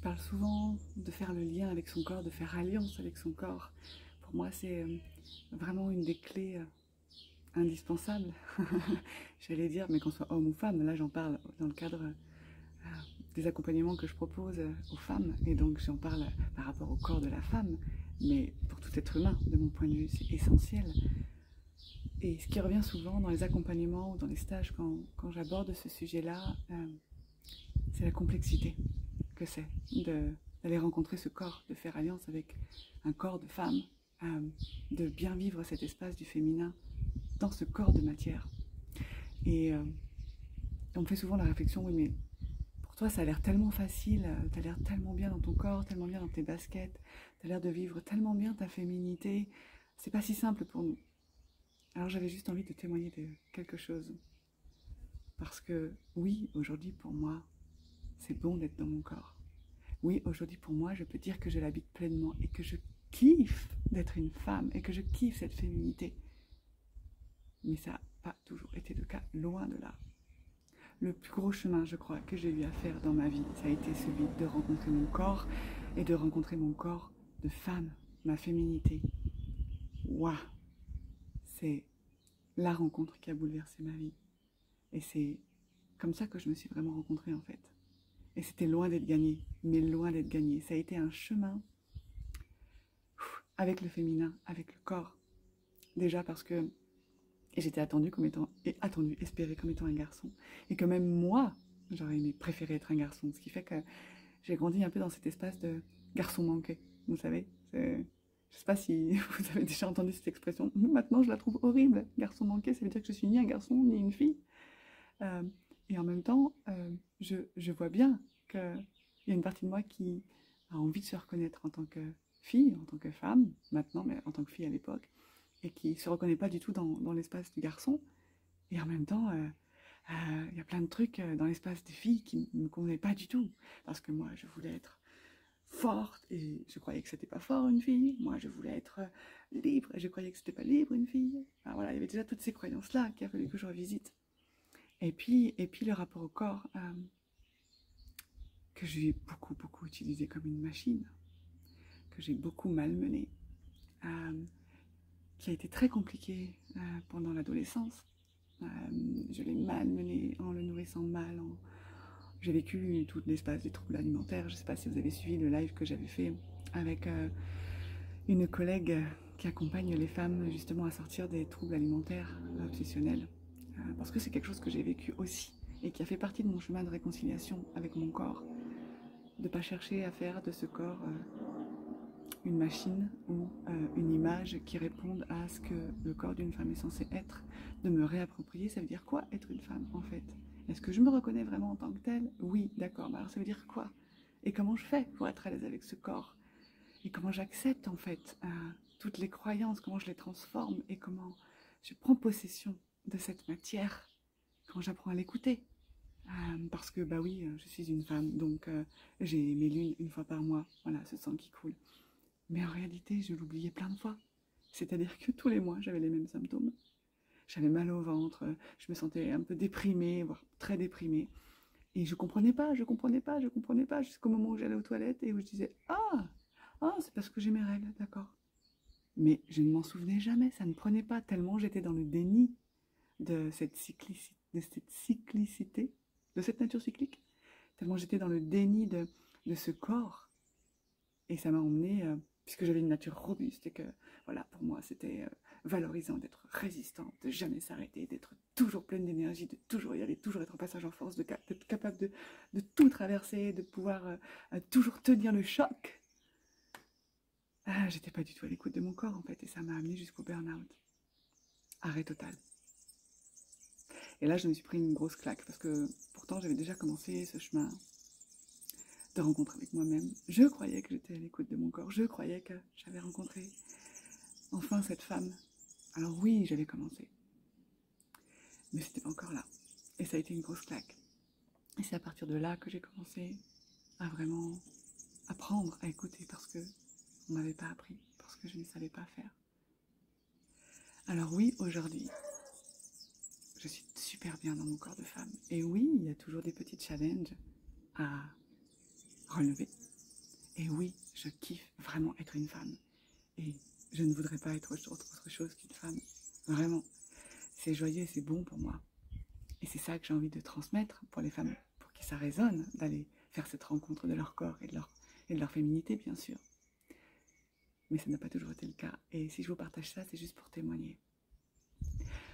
parle souvent de faire le lien avec son corps, de faire alliance avec son corps. Pour moi, c'est vraiment une des clés indispensables, j'allais dire, mais qu'on soit homme ou femme. Là, j'en parle dans le cadre des accompagnements que je propose aux femmes, et donc j'en parle par rapport au corps de la femme, mais pour tout être humain, de mon point de vue, c'est essentiel. Et ce qui revient souvent dans les accompagnements ou dans les stages quand j'aborde ce sujet-là, c'est la complexité que c'est d'aller rencontrer ce corps, de faire alliance avec un corps de femme, de bien vivre cet espace du féminin dans ce corps de matière. Et on me fait souvent la réflexion, oui mais pour toi ça a l'air tellement facile, tu as l'air tellement bien dans ton corps, tellement bien dans tes baskets, tu as l'air de vivre tellement bien ta féminité, c'est pas si simple pour nous. Alors j'avais juste envie de témoigner de quelque chose. Parce que oui, aujourd'hui pour moi, c'est bon d'être dans mon corps. Oui, aujourd'hui pour moi, je peux dire que je l'habite pleinement et que je kiffe d'être une femme et que je kiffe cette féminité. Mais ça n'a pas toujours été le cas, loin de là. Le plus gros chemin, je crois, que j'ai eu à faire dans ma vie, ça a été celui de rencontrer mon corps et de rencontrer mon corps de femme, ma féminité. Waouh! C'est la rencontre qui a bouleversé ma vie. Et c'est comme ça que je me suis vraiment rencontrée en fait. Et c'était loin d'être gagné, mais loin d'être gagné. Ça a été un chemin avec le féminin, avec le corps. Déjà parce que j'étais attendue comme étant, espérée comme étant un garçon. Et que même moi, j'aurais aimé préférer être un garçon. Ce qui fait que j'ai grandi un peu dans cet espace de garçon manqué. Vous savez, je ne sais pas si vous avez déjà entendu cette expression. Maintenant, je la trouve horrible. Garçon manqué, ça veut dire que je suis ni un garçon ni une fille. Et en même temps, je vois bien qu'il y a une partie de moi qui a envie de se reconnaître en tant que fille, en tant que femme, maintenant, mais en tant que fille à l'époque, et qui ne se reconnaît pas du tout dans l'espace du garçon. Et en même temps, il y a plein de trucs dans l'espace des filles qui ne me convenaient pas du tout. Parce que moi, je voulais être forte, et je croyais que c'était pas fort une fille. Moi, je voulais être libre, et je croyais que c'était pas libre une fille. Alors voilà, il y avait déjà toutes ces croyances-là qu'il a fallu que je revisite. Et puis le rapport au corps, que j'ai beaucoup utilisé comme une machine, que j'ai beaucoup malmené, qui a été très compliqué pendant l'adolescence. Je l'ai malmené en le nourrissant mal. J'ai vécu tout l'espace des troubles alimentaires. Je ne sais pas si vous avez suivi le live que j'avais fait avec une collègue qui accompagne les femmes justement à sortir des troubles alimentaires obsessionnels. Parce que c'est quelque chose que j'ai vécu aussi et qui a fait partie de mon chemin de réconciliation avec mon corps. De ne pas chercher à faire de ce corps une machine ou une image qui réponde à ce que le corps d'une femme est censé être. De me réapproprier, ça veut dire quoi être une femme en fait? Est-ce que je me reconnais vraiment en tant que telle? Oui, d'accord, mais alors ça veut dire quoi? Et comment je fais pour être à l'aise avec ce corps? Et comment j'accepte en fait toutes les croyances, comment je les transforme et comment je prends possession de cette matière, comment j'apprends à l'écouter. Parce que bah oui, je suis une femme, donc j'ai mes lunes une fois par mois, voilà, ce sang qui coule. Mais en réalité, je l'oubliais plein de fois. C'est-à-dire que tous les mois, j'avais les mêmes symptômes. J'avais mal au ventre, je me sentais un peu déprimée, voire très déprimée. Et je comprenais pas, jusqu'au moment où j'allais aux toilettes et où je disais « Ah, c'est parce que j'ai mes règles, d'accord. » Mais je ne m'en souvenais jamais, ça ne prenait pas, tellement j'étais dans le déni de cette cyclicité, de cette nature cyclique, tellement j'étais dans le déni de ce corps. Et ça m'a emmenée, puisque j'avais une nature robuste et que, voilà, pour moi, c'était valorisant d'être résistante, de jamais s'arrêter, d'être toujours pleine d'énergie, de toujours y aller, toujours être en passage en force, d'être capable de tout traverser, de pouvoir toujours tenir le choc. J'étais pas du tout à l'écoute de mon corps, en fait, et ça m'a amenée jusqu'au burn-out. Arrêt total. Et là, je me suis pris une grosse claque, parce que pourtant, j'avais déjà commencé ce chemin de rencontre avec moi-même. Je croyais que j'étais à l'écoute de mon corps. Je croyais que j'avais rencontré enfin cette femme. Alors oui, j'avais commencé. Mais c'était pas encore là. Et ça a été une grosse claque. Et c'est à partir de là que j'ai commencé à vraiment apprendre à écouter parce que on m'avait pas appris, parce que je ne savais pas faire. Alors oui, aujourd'hui, je suis super bien dans mon corps de femme. Et oui, il y a toujours des petits challenges à relever. Et oui, je kiffe vraiment être une femme. Et je ne voudrais pas être autre chose qu'une femme. Vraiment. C'est joyeux et c'est bon pour moi. Et c'est ça que j'ai envie de transmettre pour les femmes, pour qui ça résonne, d'aller faire cette rencontre de leur corps et de leur féminité, bien sûr. Mais ça n'a pas toujours été le cas. Et si je vous partage ça, c'est juste pour témoigner.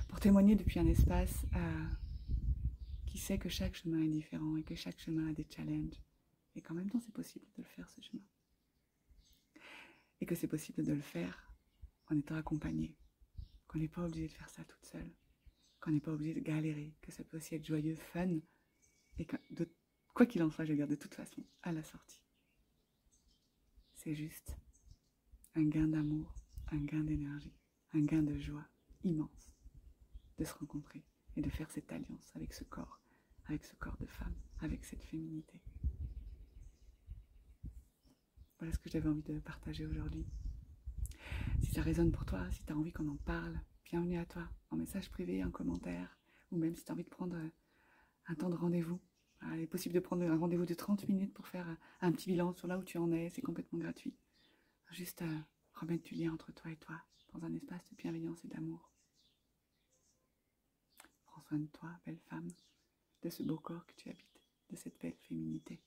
Pour témoigner depuis un espace qui sait que chaque chemin est différent et que chaque chemin a des challenges. Et qu'en même temps, c'est possible de le faire, ce chemin. Et que c'est possible de le faire en étant accompagné. Qu'on n'est pas obligé de faire ça toute seule. Qu'on n'est pas obligé de galérer. Que ça peut aussi être joyeux, fun. Et que, quoi qu'il en soit, je veux dire, de toute façon, à la sortie. C'est juste un gain d'amour, un gain d'énergie, un gain de joie immense de se rencontrer et de faire cette alliance avec ce corps de femme, avec cette féminité. Voilà ce que j'avais envie de partager aujourd'hui. Si ça résonne pour toi, si tu as envie qu'on en parle, bienvenue à toi, en message privé, en commentaire, ou même si tu as envie de prendre un temps de rendez-vous. Il est possible de prendre un rendez-vous de 30 minutes pour faire un petit bilan sur là où tu en es, c'est complètement gratuit. Juste remettre du lien entre toi et toi, dans un espace de bienveillance et d'amour. Prends soin de toi, belle femme, de ce beau corps que tu habites, de cette belle féminité.